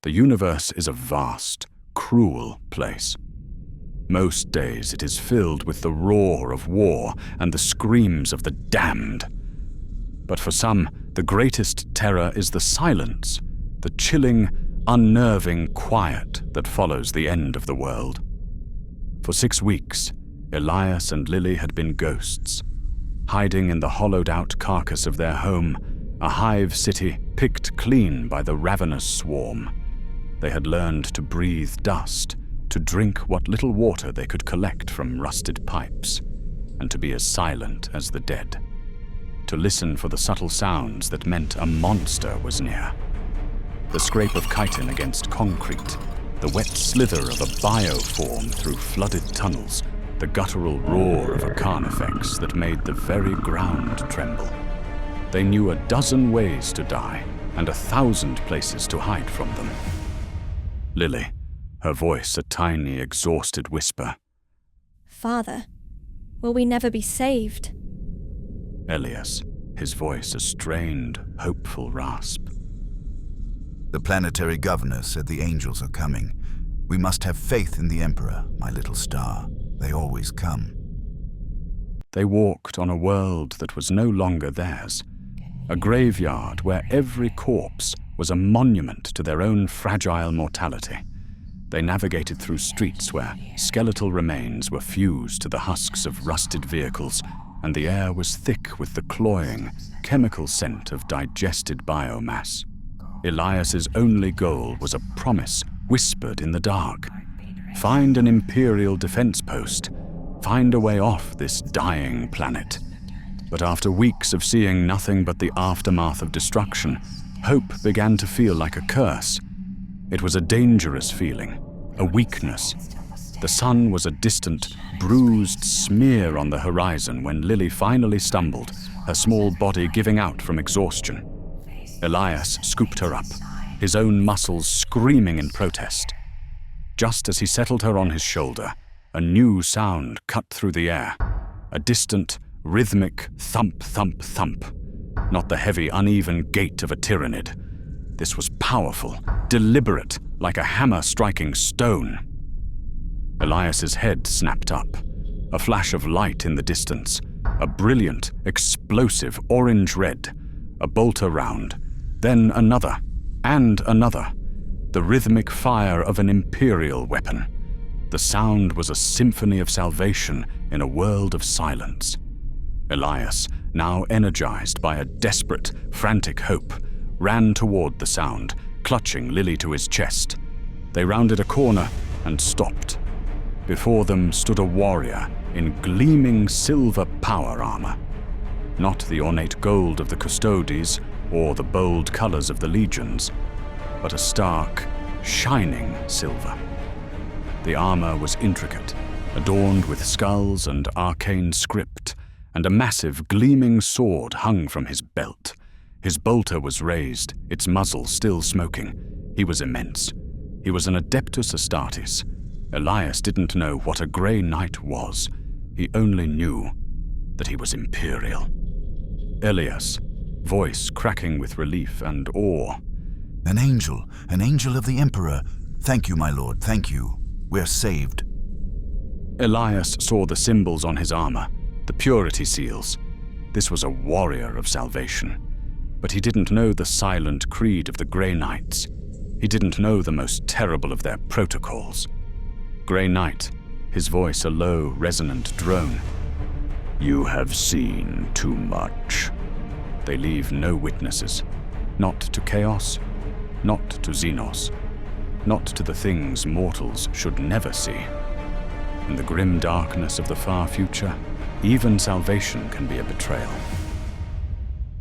The universe is a vast, cruel place. Most days it is filled with the roar of war and the screams of the damned. But for some, the greatest terror is the silence, the chilling, unnerving quiet that follows the end of the world. For 6 weeks, Elias and Lily had been ghosts, hiding in the hollowed-out carcass of their home, a hive city picked clean by the ravenous swarm. They had learned to breathe dust, to drink what little water they could collect from rusted pipes, and to be as silent as the dead. To listen for the subtle sounds that meant a monster was near. The scrape of chitin against concrete, the wet slither of a bioform through flooded tunnels, the guttural roar of a carnifex that made the very ground tremble. They knew a dozen ways to die, and 1,000 places to hide from them. Lily, her voice a tiny, exhausted whisper. Father, will we never be saved? Elias, his voice a strained, hopeful rasp. The planetary governor said the angels are coming. We must have faith in the Emperor, my little star. They always come. They walked on a world that was no longer theirs, a graveyard where every corpse was a monument to their own fragile mortality. They navigated through streets where skeletal remains were fused to the husks of rusted vehicles, and the air was thick with the cloying, chemical scent of digested biomass. Elias's only goal was a promise whispered in the dark. Find an Imperial defense post. Find a way off this dying planet. But after weeks of seeing nothing but the aftermath of destruction, hope began to feel like a curse. It was a dangerous feeling, a weakness. The sun was a distant, bruised smear on the horizon when Lily finally stumbled, her small body giving out from exhaustion. Elias scooped her up, his own muscles screaming in protest. Just as he settled her on his shoulder, a new sound cut through the air, a distant, rhythmic thump, thump, thump. Not the heavy, uneven gait of a Tyranid. This was powerful, deliberate, like a hammer striking stone. Elias's head snapped up, a flash of light in the distance, a brilliant, explosive orange-red, a bolter round, then another, and another, the rhythmic fire of an Imperial weapon. The sound was a symphony of salvation in a world of silence. Elias, now energized by a desperate, frantic hope, ran toward the sound, clutching Lily to his chest. They rounded a corner and stopped. Before them stood a warrior in gleaming silver power armor. Not the ornate gold of the Custodes or the bold colors of the legions, but a stark, shining silver. The armor was intricate, adorned with skulls and arcane script, and a massive, gleaming sword hung from his belt. His bolter was raised, its muzzle still smoking. He was immense. He was an Adeptus Astartes. Elias didn't know what a Grey Knight was. He only knew that he was Imperial. Elias, voice cracking with relief and awe. An angel of the Emperor. Thank you, my lord, thank you. We're saved. Elias saw the symbols on his armor, the purity seals. This was a warrior of salvation. But he didn't know the silent creed of the Grey Knights. He didn't know the most terrible of their protocols. Grey Knight, his voice a low, resonant drone. You have seen too much. They leave no witnesses. Not to chaos, not to Xenos, not to the things mortals should never see. In the grim darkness of the far future, even salvation can be a betrayal.